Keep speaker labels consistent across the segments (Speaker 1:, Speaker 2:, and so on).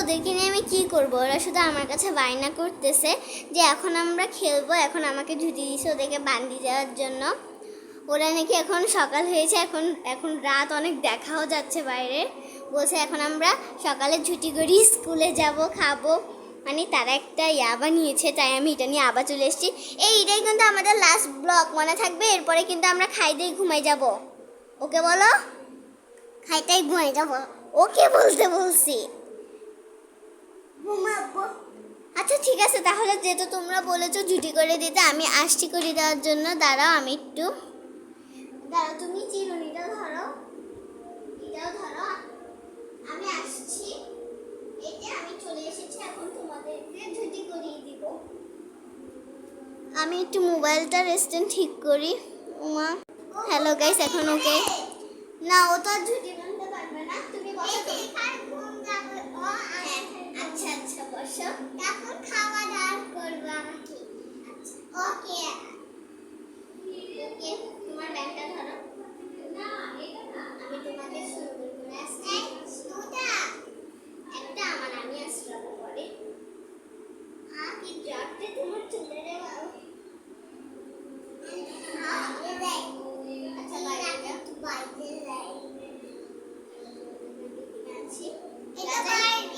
Speaker 1: ওদেরকে নিয়ে আমি কি করব? ওরা শুধু আমার কাছে বায়না করতেছে যে এখন আমরা খেলবো, এখন আমাকে ঝুঁটি দিয়েছে ওদেরকে বান্দি দেওয়ার জন্য। ওরা নাকি এখন সকাল হয়েছে, এখন এখন রাত অনেক দেখাও যাচ্ছে বাইরে। বলছে এখন আমরা সকালে ছুটি করি, স্কুলে যাব, খাবো। মানে তারা একটা বানিয়েছে, তাই আমি এটা নিয়ে আবার চলে এসেছি। এইটাই কিন্তু আমাদের লাস্ট ব্লগ, মনে থাকবে? এরপরে কিন্তু আমরা খাই দিয়ে ঘুমাই যাব। ওকে বলো, খাইতেই ঘুমাই যাব। ওকে বলতে বলছি। আচ্ছা ঠিক আছে, তাহলে যেহেতু তোমরা বলেছো ছুটি করে দিতে, আমি আসছি করে দেওয়ার জন্য। দাঁড়াও আমি একটু, দাঁড়াও, তুমি চিরুনিটা ধরো, এটাও ধরো, আমি আসছি। এই যে আমি চলে এসেছি, এখন তোমাদেরকে ছুটি করিয়ে দিব। আমি একটু মোবাইলটা রেস্টেন্ট ঠিক করি। উমা, হ্যালো গাইস, এখন ওকে না, ও তো আর ছুটি বানতে পারবে না। তুমি বসো, আচ্ছা আচ্ছা বসো, তারপর খাওয়া দাওয়া করবো আমাকে। আচ্ছা ওকে ওকে, তোমার ব্যাগটা ধরো। না এটা না, আমি তোমাকে সুন্দর করে আসছি। দুটা, একটা আমার, আমি আসলাম পরে। কি জটে তোমার চুলে রে বাবা। আচ্ছা বাইরে একটু বাইরে যাই।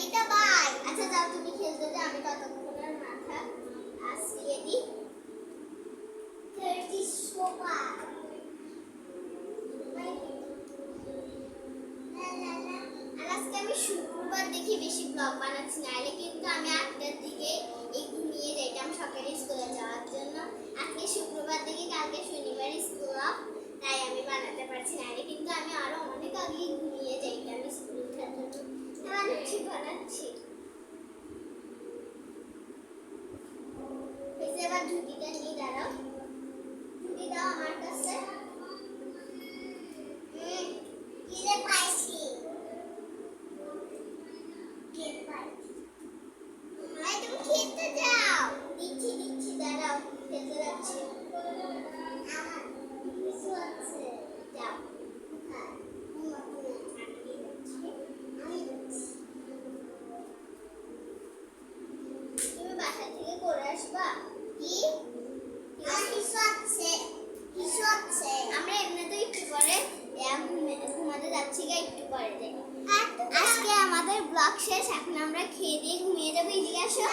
Speaker 1: এটা বাই। আচ্ছা যাও তুমি খেলতে যাও, আমি ততক্ষণের মাথা আসিয়ে দিই। 30 সোফা। আর আজকে আমি শুক্রবার দেখি বেশি ব্লগ বানাচ্ছি, নাহলে কিন্তু আমি 8টার দিকে ঘুমিয়ে যাইতাম সকালে স্কুলে যাওয়ার জন্য। আজকে শুক্রবার দেখি, কালকে শনিবার স্কুল অফ, তাই আমি বানাতে পারছি, নাহলে কিন্তু আমি আরো অনেক আগে ঘুমিয়ে যাইতাম স্কুল ওঠার জন্য। বানাচ্ছি বানাচ্ছি। এবার ঝুঁটিটা নিয়ে দাঁড়াও, ঝুঁটি দাও আমার কাছে। কিরে পাইছি, তুমি খেতে যাও। দিচ্ছি দিচ্ছি, দাঁড়াও, খেতে যাচ্ছি। কিছু আছে, যাও। তুমি বাসা থেকে করে আসবা কি? আমরা এমনিতেই একটু পরে ঘুমাতে যাচ্ছি, একটু পরে যাই। আজকে আমাদের ব্লগ শেষ, এখন আমরা খেয়ে দিয়ে ঘুমিয়ে যাবো। এদিকে আসো।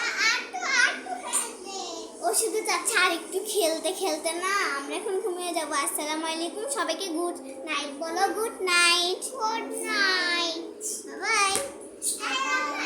Speaker 1: ও শুধু চাচ্ছে আর একটু খেলতে খেলতে, না আমরা এখন ঘুমিয়ে যাবো। আসসালামু আলাইকুম, সবাইকে গুড নাইট বলো। Good night, good night, by.